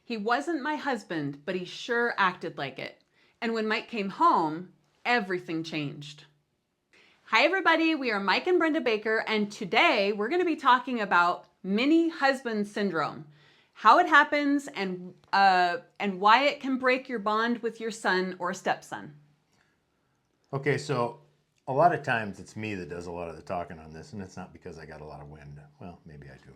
He wasn't my husband, but he sure acted like it. And when Mike came home, everything changed. Hi, everybody. We are Mike and Brenda Baker, and today we're going to be talking about mini husband syndrome, how it happens, and why it can break your bond with your son or stepson. Okay, so a lot of times it's me that does a lot of the talking on this, and it's not because I got a lot of wind. Well, maybe I do.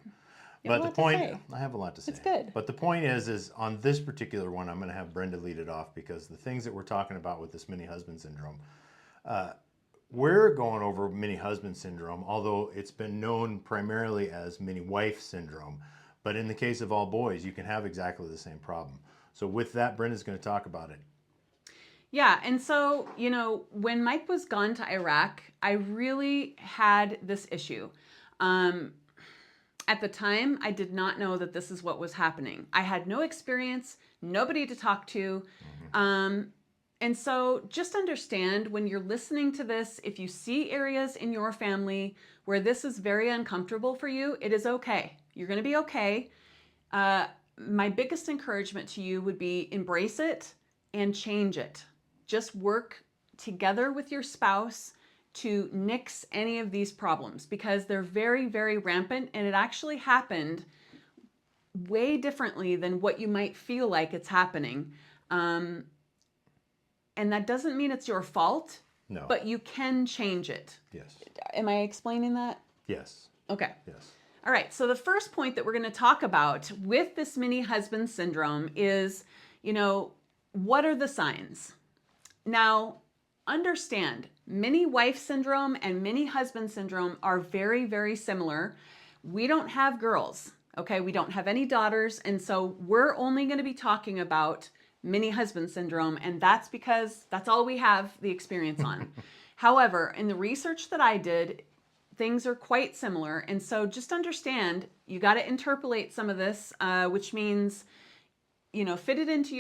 You have But a the lot to point, say. I have a lot to say. It's good. But the point is on this particular one, I'm going to have Brenda lead it off because the things that we're talking about with this mini husband syndrome, we're going over mini husband syndrome, although it's been known primarily as mini wife syndrome. But in the case of all boys, you can have exactly the same problem. So with that, Brenda's going to talk about it. Yeah, and so, when Mike was gone to Iraq, I really had this issue. At the time, I did not know that this is what was happening. I had no experience, nobody to talk to. And so just understand when you're listening to this, if you see areas in your family where this is very uncomfortable for you, it is okay. You're going to be okay. My biggest encouragement to you would be embrace it and change it. Just work together with your spouse to nix any of these problems because they're very, very rampant, and it actually happened way differently than what you might feel like it's happening. And that doesn't mean it's your fault, No. but you can change it. Yes. Am I explaining that? Yes. Okay. Yes. All right. So the first point that we're going to talk about with this mini husband syndrome is, what are the signs? Now, understand, mini wife syndrome and mini husband syndrome are very, very similar. We don't have girls, okay? We don't have any daughters. And so we're only going to be talking about mini husband syndrome. And that's because that's all we have the experience on. However, in the research that I did, things are quite similar. And so just understand, you got to interpolate some of this, which means, fit it into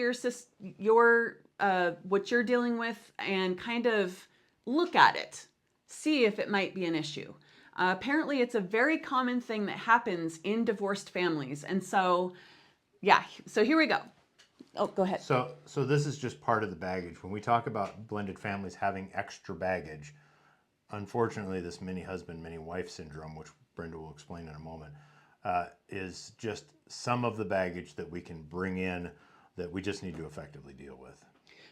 your what you're dealing with and kind of look at it, see if it might be an issue. Apparently, it's a very common thing that happens in divorced families. And so, so here we go. Oh, go ahead. So this is just part of the baggage. When we talk about blended families having extra baggage, unfortunately, this mini husband, mini wife syndrome, which Brenda will explain in a moment, is just some of the baggage that we can bring in that we just need to effectively deal with.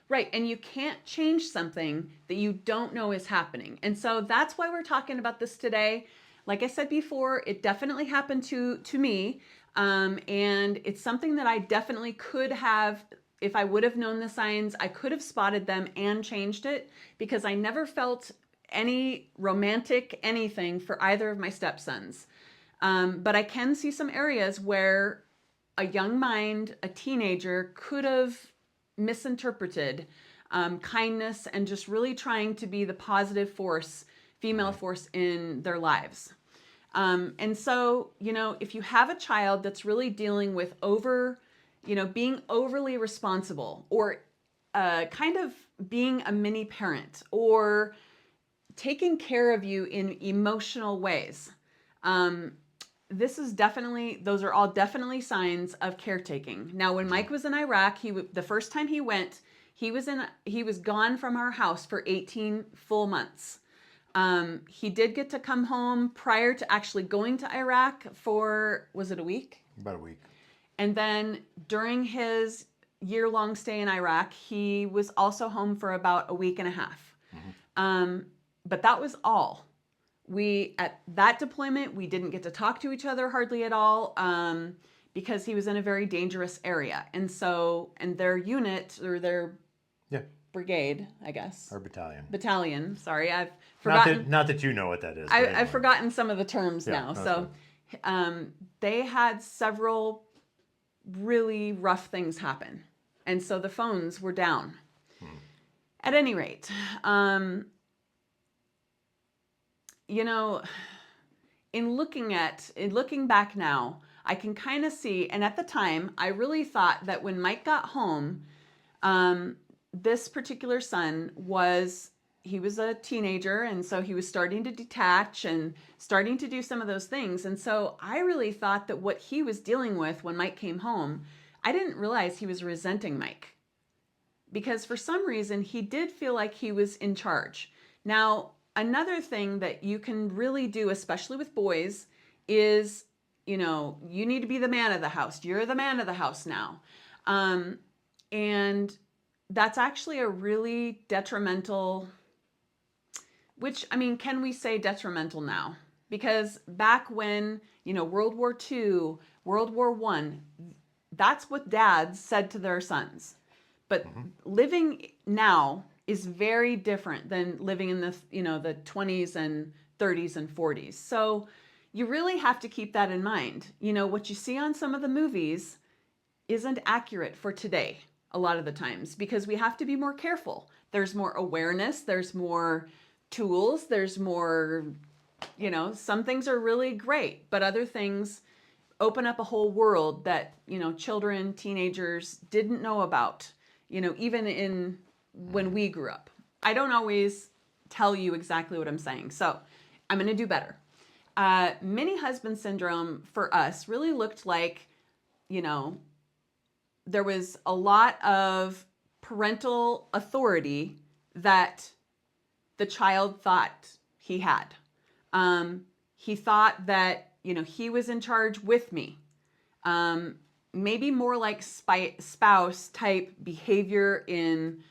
Right, and you can't change something that you don't know is happening. And so that's why we're talking about this today. Like I said before, it definitely happened to me. And it's something that I definitely could have, if I would have known the signs, I could have spotted them and changed it because I never felt any romantic anything for either of my stepsons. But I can see some areas where a young mind, a teenager, could have misinterpreted kindness and just really trying to be the positive force, female force in their lives. And so, if you have a child that's really dealing with being overly responsible or kind of being a mini parent or taking care of you in emotional ways, those are all definitely signs of caretaking. Now, when Mike was in Iraq, the first time he went, he was gone from our house for 18 full months. He did get to come home prior to actually going to Iraq for, was it a week? About a week. And then during his year-long stay in Iraq, he was also home for about a week and a half. But that was all. At that deployment, we didn't get to talk to each other hardly at all because he was in a very dangerous area. And their unit or their brigade, I guess. Or battalion. Battalion, sorry. I've forgotten. Not that you know what that is. Anyway. I've forgotten some of the terms now. So they had several really rough things happen. And so the phones were down. At any rate, in looking back now, I can kind of see, and at the time, I really thought that when Mike got home, this particular son he was a teenager, and so he was starting to detach and starting to do some of those things. And so I really thought that what he was dealing with when Mike came home, I didn't realize he was resenting Mike because for some reason he did feel like he was in charge. Now, another thing that you can really do, especially with boys, is, you need to be the man of the house. You're the man of the house now. And that's actually a really detrimental, which, I mean, can we say detrimental now? Because back when, World War II, World War One, that's what dads said to their sons. But living now is very different than living in the 20s and 30s and 40s. So you really have to keep that in mind. What you see on some of the movies isn't accurate for today a lot of the times because we have to be more careful. There's more awareness, there's more tools, there's more, some things are really great, but other things open up a whole world that, children, teenagers didn't know about, even in when we grew up. I don't always tell you exactly what I'm saying. So I'm going to do better. Mini husband syndrome for us really looked like, there was a lot of parental authority that the child thought he had. He thought that, he was in charge with me. Maybe more like spouse type behavior in,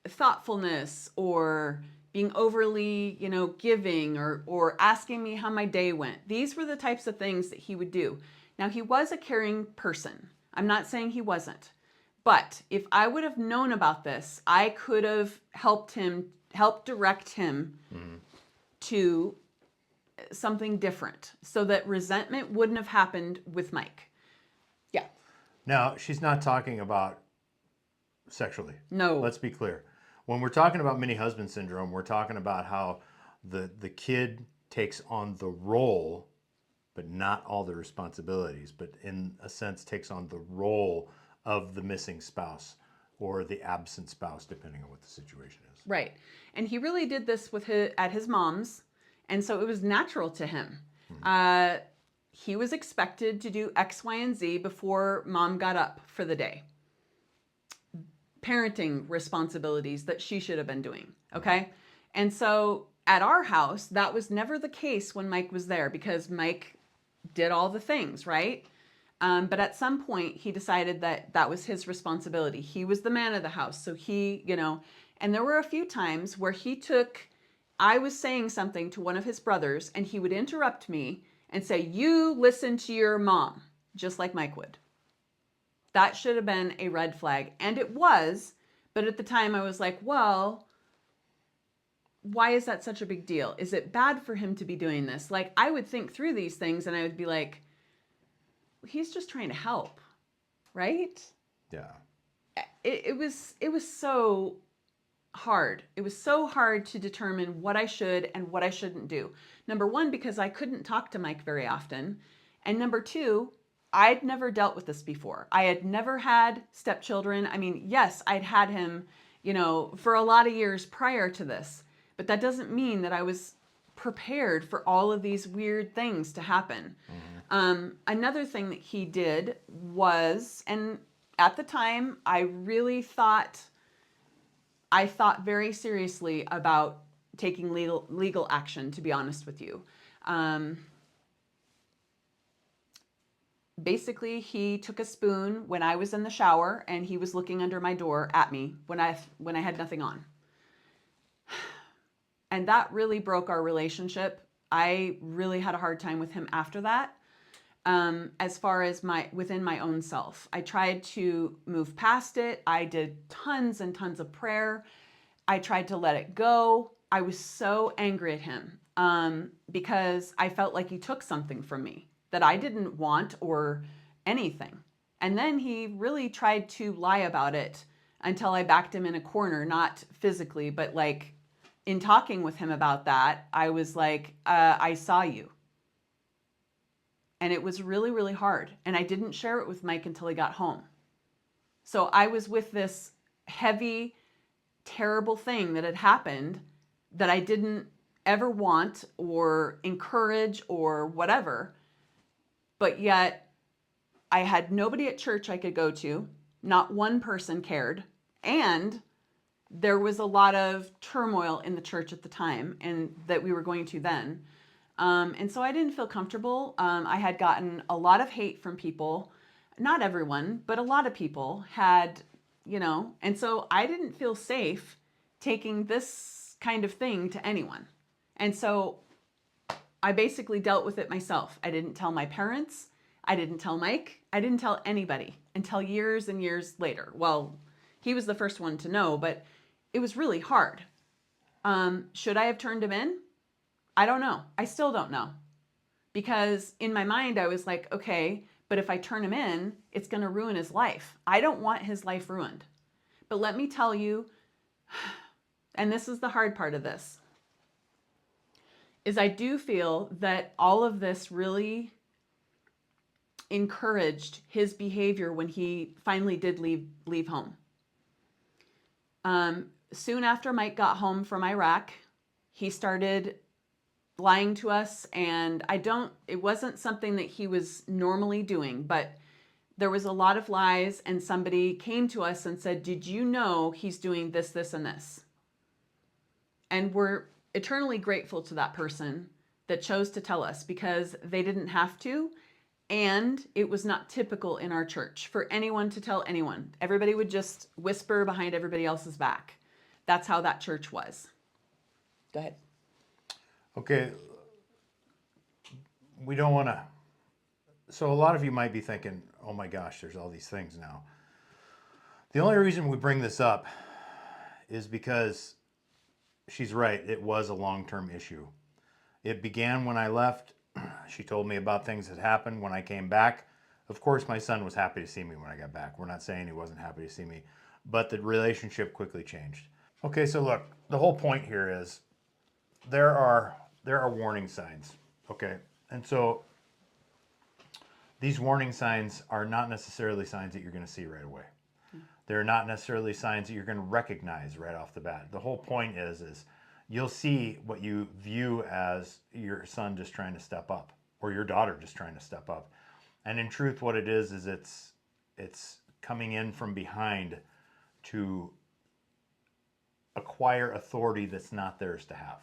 thoughtfulness or being overly, giving or asking me how my day went. These were the types of things that he would do. Now, he was a caring person. I'm not saying he wasn't. But if I would have known about this, I could have helped direct him to something different so that resentment wouldn't have happened with Mike. Yeah. Now, she's not talking about sexually. No. Let's be clear. When we're talking about mini husband syndrome, we're talking about how the kid takes on the role, but not all the responsibilities, but in a sense takes on the role of the missing spouse or the absent spouse, depending on what the situation is. Right. And he really did this at his mom's. And so it was natural to him. He was expected to do X, Y, and Z before mom got up for the day. Parenting responsibilities that she should have been doing. Okay. And so at our house, that was never the case when Mike was there because Mike did all the things, right? But at some point he decided that was his responsibility. He was the man of the house. So he, and there were a few times where I was saying something to one of his brothers and he would interrupt me and say, "You listen to your mom," just like Mike would. That should have been a red flag. And it was, but at the time I was like, well, why is that such a big deal? Is it bad for him to be doing this? Like, I would think through these things and I would be like, he's just trying to help, right? Yeah. It was so hard. It was so hard to determine what I should and what I shouldn't do. Number one, because I couldn't talk to Mike very often. And number two, I'd never dealt with this before. I had never had stepchildren. I mean, yes, I'd had him, for a lot of years prior to this, but that doesn't mean that I was prepared for all of these weird things to happen. Another thing that he did was, and at the time, I thought very seriously about taking legal action, to be honest with you. Basically, he took a spoon when I was in the shower and he was looking under my door at me when I had nothing on. And that really broke our relationship. I really had a hard time with him after that. As far as within my own self, I tried to move past it. I did tons and tons of prayer. I tried to let it go. I was so angry at him because I felt like he took something from me that I didn't want or anything. And then he really tried to lie about it until I backed him in a corner, not physically, but like in talking with him about that, I was like, I saw you. And it was really, really hard. And I didn't share it with Mike until he got home. So I was with this heavy, terrible thing that had happened that I didn't ever want or encourage or whatever. But yet I had nobody at church I could go to. Not one person cared. And there was a lot of turmoil in the church at the time and that we were going to then. And so I didn't feel comfortable. I had gotten a lot of hate from people. Not everyone, but a lot of people had, and so I didn't feel safe taking this kind of thing to anyone. And so I basically dealt with it myself. I didn't tell my parents. I didn't tell Mike. I didn't tell anybody until years and years later. Well, he was the first one to know, but it was really hard. Should I have turned him in? I don't know. I still don't know. Because in my mind, I was like, okay, but if I turn him in, it's going to ruin his life. I don't want his life ruined. But let me tell you, and this is the hard part of this, is I do feel that all of this really encouraged his behavior when he finally did leave home. Soon after Mike got home from Iraq, he started lying to us, and it wasn't something that he was normally doing, but there was a lot of lies, and somebody came to us and said, did you know he's doing this, this, and this? And we're eternally grateful to that person that chose to tell us, because they didn't have to, and it was not typical in our church for anyone to tell anyone. Everybody would just whisper behind everybody else's back. That's how that church was. Go ahead. Okay, we don't want to. So a lot of you might be thinking, oh my gosh, there's all these things now. The only reason we bring this up is because she's right. It was a long-term issue. It began when I left. She told me about things that happened when I came back. Of course, my son was happy to see me when I got back. We're not saying he wasn't happy to see me, but the relationship quickly changed. Okay, so look, the whole point here is there are warning signs, okay? And so these warning signs are not necessarily signs that you're going to see right away. They're not necessarily signs that you're going to recognize right off the bat. The whole point is you'll see what you view as your son just trying to step up, or your daughter just trying to step up. And in truth, what it is it's coming in from behind to acquire authority that's not theirs to have.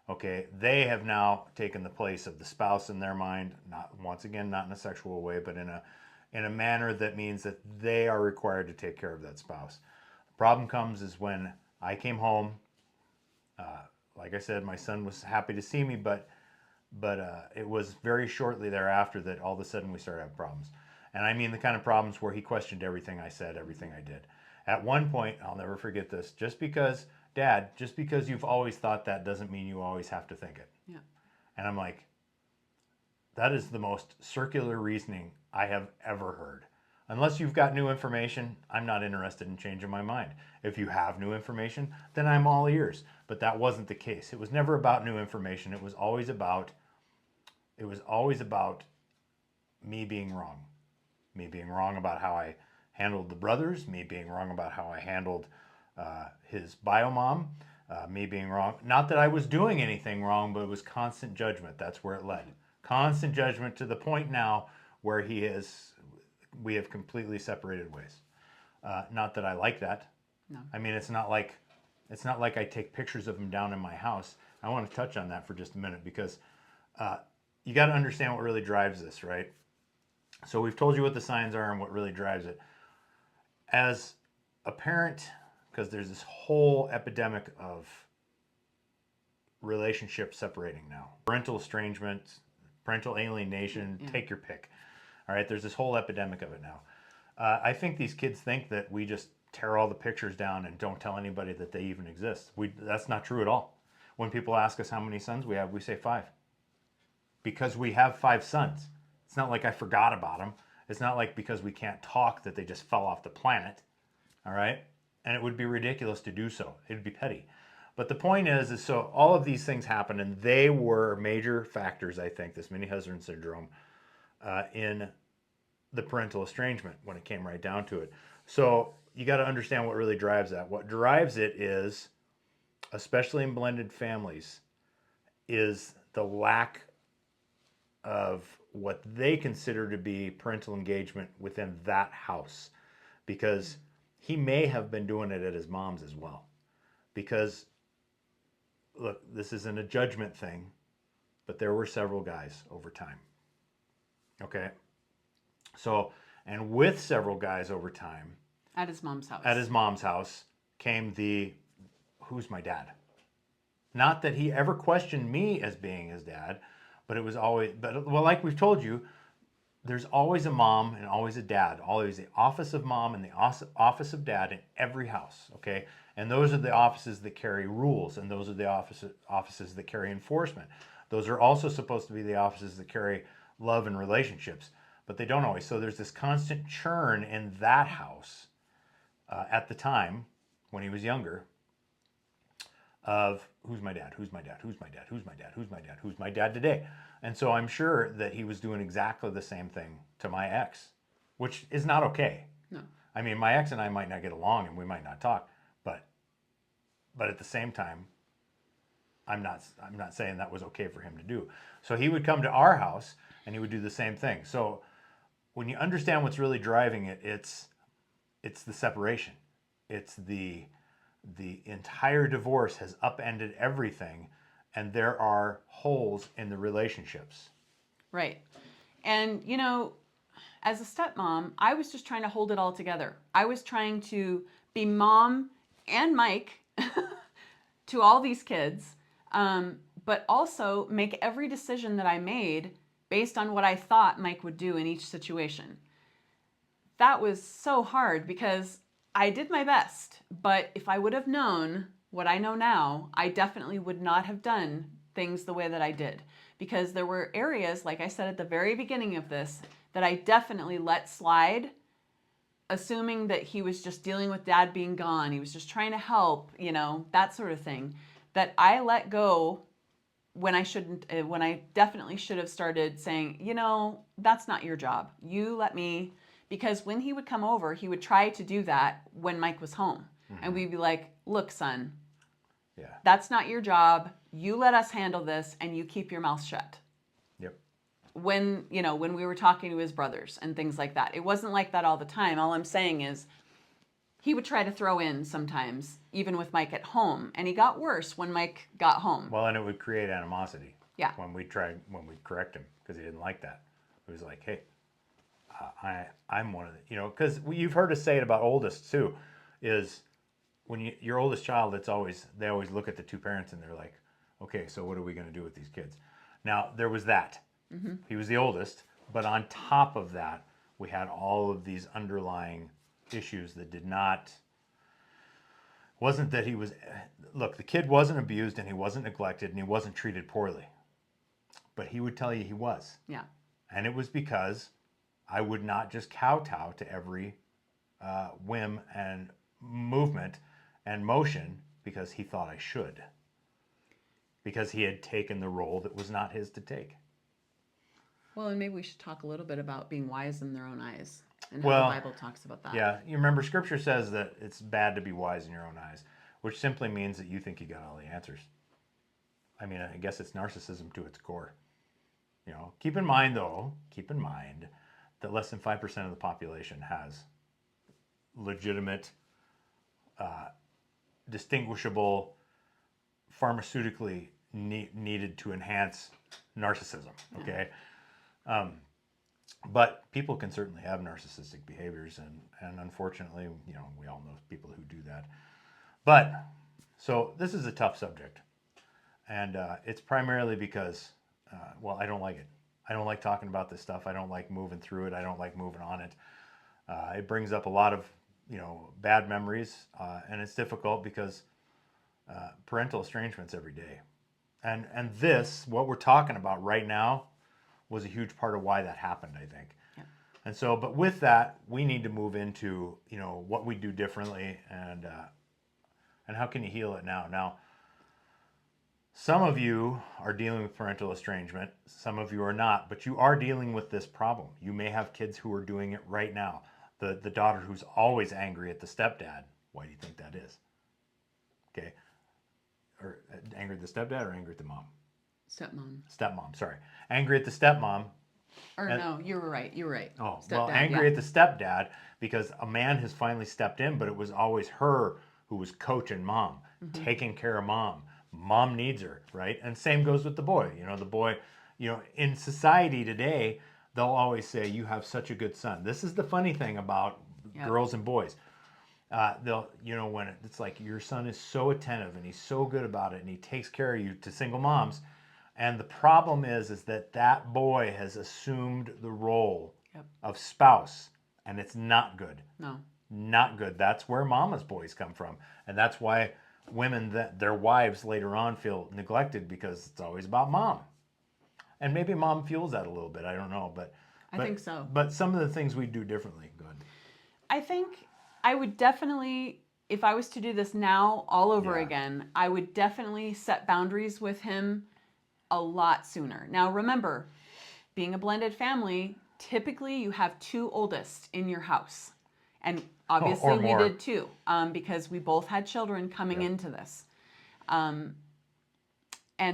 Okay, they have now taken the place of the spouse in their mind, not once again, not in a sexual way, but in a manner that means that they are required to take care of that spouse. The problem comes is when I came home, like I said, my son was happy to see me, but it was very shortly thereafter that all of a sudden we started having problems. And I mean the kind of problems where he questioned everything I said, everything I did. At one point, I'll never forget this, just because you've always thought that doesn't mean you always have to think it. Yeah. And I'm like, that is the most circular reasoning I have ever heard. Unless you've got new information, I'm not interested in changing my mind. If you have new information, then I'm all ears. But that wasn't the case. It was never about new information. It was always about me being wrong. Me being wrong about how I handled the brothers, me being wrong about how I handled his bio mom, me being wrong. Not that I was doing anything wrong, but it was constant judgment. That's where it led. Constant judgment to the point now where we have completely separated ways. Not that I like that. No. I mean, it's not like I take pictures of him down in my house. I want to touch on that for just a minute because you got to understand what really drives this, right? So we've told you what the signs are and what really drives it. As a parent, because there's this whole epidemic of relationships separating now. Parental estrangement, parental alienation, take your pick. All right, there's this whole epidemic of it now. I think these kids think that we just tear all the pictures down and don't tell anybody that they even exist. That's not true at all. When people ask us how many sons we have, we say 5. Because we have 5 sons. It's not like I forgot about them. It's not like because we can't talk that they just fell off the planet. All right? And it would be ridiculous to do so. It would be petty. But the point is so all of these things happened, and they were major factors, I think, this mini-husband syndrome, in the parental estrangement when it came right down to it. So you got to understand what really drives that. What drives it is, especially in blended families, is the lack of what they consider to be parental engagement within that house, because he may have been doing it at his mom's as well. Because, look, this isn't a judgment thing, but there were several guys over time. Okay? So, and with several guys over time, At his mom's house. at his mom's house came the, who's my dad? Not that he ever questioned me as being his dad, but it was always, but well, like we've told you, there's always a mom and always a dad, always the office of mom and the office of dad in every house, okay? And those are the offices that carry rules, and those are the offices that carry enforcement. Those are also supposed to be the offices that carry love and relationships, but they don't always. So there's this constant churn in that house at the time when he was younger of who's my dad, who's my dad, who's my dad, who's my dad, who's my dad, who's my dad today. And so I'm sure that he was doing exactly the same thing to my ex, which is not okay. No. I mean, my ex and I might not get along and we might not talk, but at the same time, I'm not saying that was okay for him to do. So he would come to our house and he would do the same thing. So when you understand what's really driving it, it's the separation. It's the entire divorce has upended everything, and there are holes in the relationships. Right. And, you know, as a stepmom, I was just trying to hold it all together. I was trying to be mom and Mike to all these kids, but also make every decision that I made based on what I thought Mike would do in each situation. That was so hard because I did my best, but if I would have known what I know now, I definitely would not have done things the way that I did, because there were areas, like I said at the very beginning of this, that I definitely let slide, assuming that he was just dealing with dad being gone. He was just trying to help, you know, that sort of thing, that I let go when I shouldn't, when I definitely should have started saying, you know, that's not your job. You let me, because when he would come over, he would try to do that when Mike was home. Mm-hmm. And we'd be like, look, son, yeah, that's not your job. You let us handle this and you keep your mouth shut. Yep. When, you know, when we were talking to his brothers and things like that, it wasn't like that all the time. All I'm saying is he would try to throw in sometimes, even with Mike at home. And he got worse when Mike got home. Well, and it would create animosity. Yeah. When we correct him, because he didn't like that. It was like, hey, I'm one of the, you know, because you've heard us say it about oldest too, is when your oldest child, they always look at the two parents and they're like, okay, so what are we going to do with these kids? Now, there was that. Mm-hmm. He was the oldest, but on top of that, we had all of these underlying issues that wasn't that he was, look, the kid wasn't abused and he wasn't neglected and he wasn't treated poorly, but he would tell you he was. Yeah. And it was because I would not just kowtow to every whim and movement and motion because he thought I should. Because he had taken the role that was not his to take. Well, and maybe we should talk a little bit about being wise in their own eyes and how the Bible talks about that. Yeah, you remember Scripture says that it's bad to be wise in your own eyes, which simply means that you think you got all the answers. I mean, I guess it's narcissism to its core. You know, keep in mind that less than 5% of the population has legitimate, distinguishable, pharmaceutically needed to enhance narcissism. Okay, but people can certainly have narcissistic behaviors, and unfortunately, you know, we all know people who do that. But so this is a tough subject, and it's primarily because, well, I don't like it. I don't like talking about this stuff. I don't like moving through it. I don't like moving on it. It brings up a lot of, you know, bad memories, and it's difficult because parental estrangement's every day. And this, what we're talking about right now, was a huge part of why that happened, I think. Yeah. And so, but with that, we need to move into, you know, what we do differently and how can you heal it now? Now, some of you are dealing with parental estrangement. Some of you are not, but you are dealing with this problem. You may have kids who are doing it right now. The daughter who's always angry at the stepdad. Why do you think that is? Okay. Or angry at the stepdad or angry at the mom? Stepmom. Stepmom, sorry. Angry at the stepmom. Or And, no, you were right. You were right. oh, well, Stepdad, angry yeah. at the stepdad because a man has finally stepped in, but it was always her who was coaching mom, Mm-hmm. taking care of mom. Mom needs her, right? And same goes with the boy. The boy, in society today, they'll always say, "You have such a good son." This is the funny thing about Yep. girls and boys. They'll, when it's like your son is so attentive and he's so good about it and he takes care of you to single moms. And the problem is that that boy has assumed the role Yep. of spouse, and it's not good. No. Not good. That's where mama's boys come from, and that's why women that their wives later on feel neglected because it's always about mom. And maybe mom fuels that a little bit. I don't know, but I think so. but some of the things we do differently. Good. I think I would definitely, if I was to do this now all over Yeah. again, I would definitely set boundaries with him a lot sooner. Now, remember, being a blended family, typically you have two oldest in your house. And obviously Or we more. did too, because we both had children coming Yep. into this. And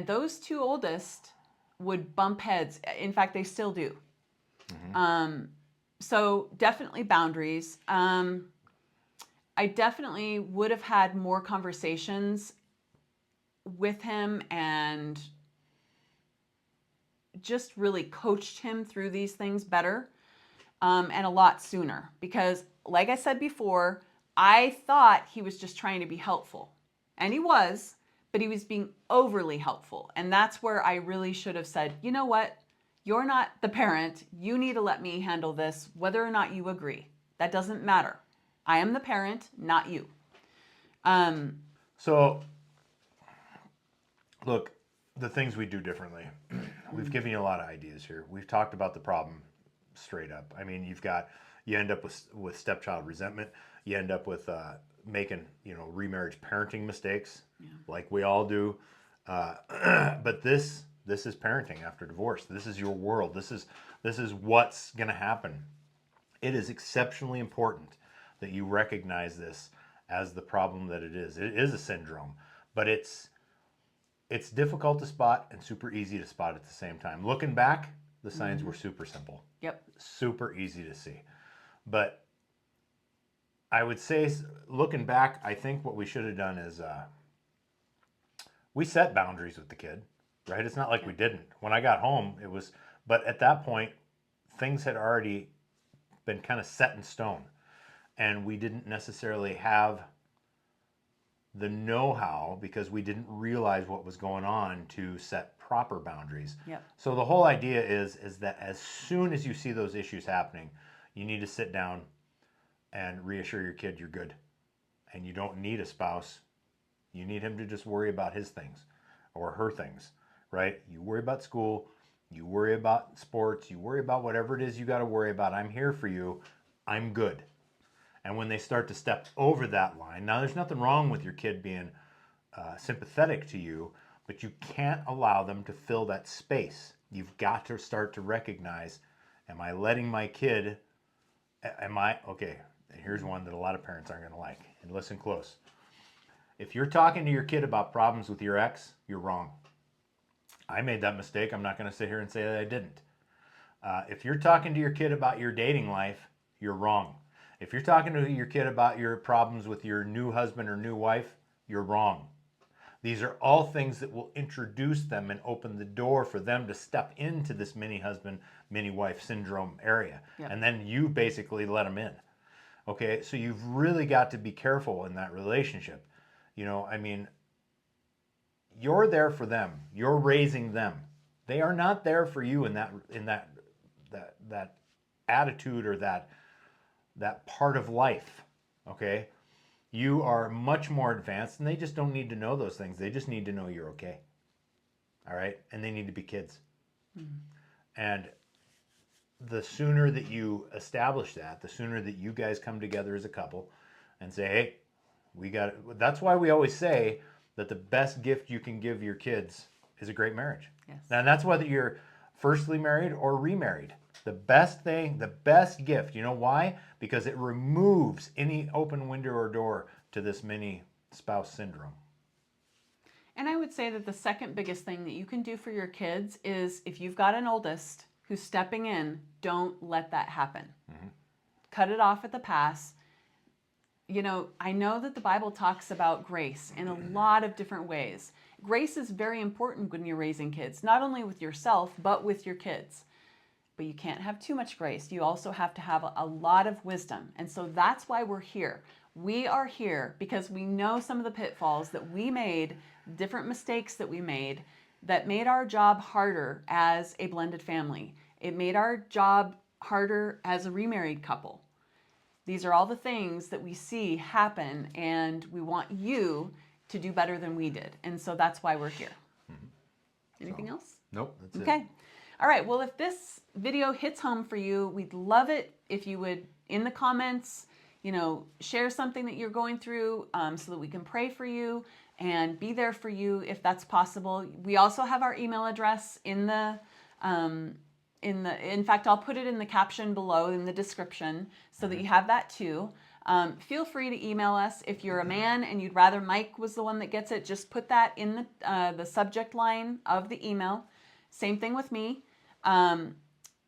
those two oldest would bump heads. In fact, they still do. Mm-hmm. So definitely boundaries. I definitely would have had more conversations with him and just really coached him through these things better, and a lot sooner. Because, like I said before, I thought he was just trying to be helpful. And he was, but he was being overly helpful. And that's where I really should have said, you know what? You're not the parent. You need to let me handle this, whether or not you agree. That doesn't matter. I am the parent, not you. Um, So, look, the things we do differently. We've given you a lot of ideas here. We've talked about the problem straight up. I mean, you end up with stepchild resentment. You end up with making remarriage parenting mistakes, like we all do. But this is parenting after divorce. This is your world. This is what's going to happen. It is exceptionally important that you recognize this as the problem that it is. It is a syndrome, but it's difficult to spot and super easy to spot at the same time. Looking back, the signs were super simple, yep. super easy to see. But I would say, looking back, I think what we should have done is we set boundaries with the kid, right? It's not like we Yep. didn't. When I got home, it was, but at that point, things had already been kind of set in stone. And we didn't necessarily have the know-how because we didn't realize what was going on to set proper boundaries. Yep. So the whole idea is that as soon as you see those issues happening, you need to sit down and reassure your kid you're good. And you don't need a spouse. You need him to just worry about his things or her things, right? You worry about school, you worry about sports, you worry about whatever it is you got to worry about. I'm here for you. I'm good. And when they start to step over that line, now there's nothing wrong with your kid being sympathetic to you, but you can't allow them to fill that space. You've got to start to recognize, am I letting my kid, okay, here's one that a lot of parents aren't going to like, and listen close. If you're talking to your kid about problems with your ex, you're wrong. I made that mistake. I'm not going to sit here and say that I didn't. If you're talking to your kid about your dating life, you're wrong. If you're talking to your kid about your problems with your new husband or new wife, you're wrong. These are all things that will introduce them and open the door for them to step into this mini husband, mini wife syndrome area. Yep. And then you basically let them in. Okay, so you've really got to be careful in that relationship. I mean, you're there for them. You're raising them. They are not there for you in that attitude or that part of life. Okay? You are much more advanced and they just don't need to know those things. They just need to know you're okay. All right? And they need to be kids. Mm-hmm. And the sooner that you establish that, the sooner that you guys come together as a couple and say, hey, we got it. That's why we always say that the best gift you can give your kids is a great marriage. Yes. And that's whether you're firstly married or remarried. The best thing, the best gift, you know why? Because it removes any open window or door to this mini spouse syndrome. And I would say that the second biggest thing that you can do for your kids is if you've got an oldest, who's stepping in, don't let that happen. Cut it off at the pass. You know, I know that the Bible talks about grace in a lot of different ways. Grace is very important when you're raising kids, not only with yourself, but with your kids. But you can't have too much grace. You also have to have a lot of wisdom. And so that's why we're here. We are here because we know some of the pitfalls that we made, different mistakes that we made, that made our job harder as a blended family. It made our job harder as a remarried couple. These are all the things that we see happen, and we want you to do better than we did. And so that's why we're here. Anything else? Nope, that's it. Okay. All right. Well, if this video hits home for you, we'd love it if you would, in the comments, share something that you're going through so that we can pray for you and be there for you if that's possible. We also have our email address in fact, I'll put it in the caption below in the description so that you have that too. Feel free to email us. If you're a man and you'd rather Mike was the one that gets it, just put that in the subject line of the email. Same thing with me.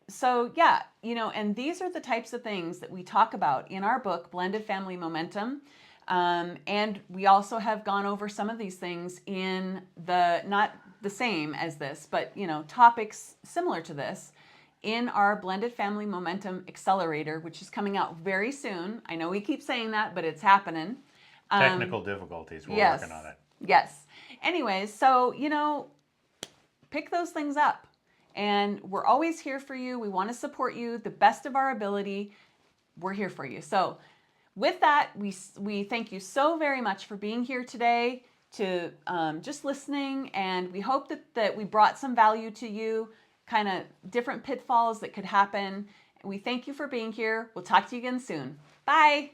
So yeah, and these are the types of things that we talk about in our book, Blended Family Momentum. And we also have gone over some of these things in not the same as this, but topics similar to this in our Blended Family Momentum Accelerator, which is coming out very soon. I know we keep saying that, but it's happening. Technical difficulties. We're Yes. working on it. Yes. Anyways, so, pick those things up. And we're always here for you. We want to support you the best of our ability. We're here for you. So with that, we thank you so very much for being here today, to just listening. And we hope that we brought some value to you, kind of different pitfalls that could happen. We thank you for being here. We'll talk to you again soon. Bye.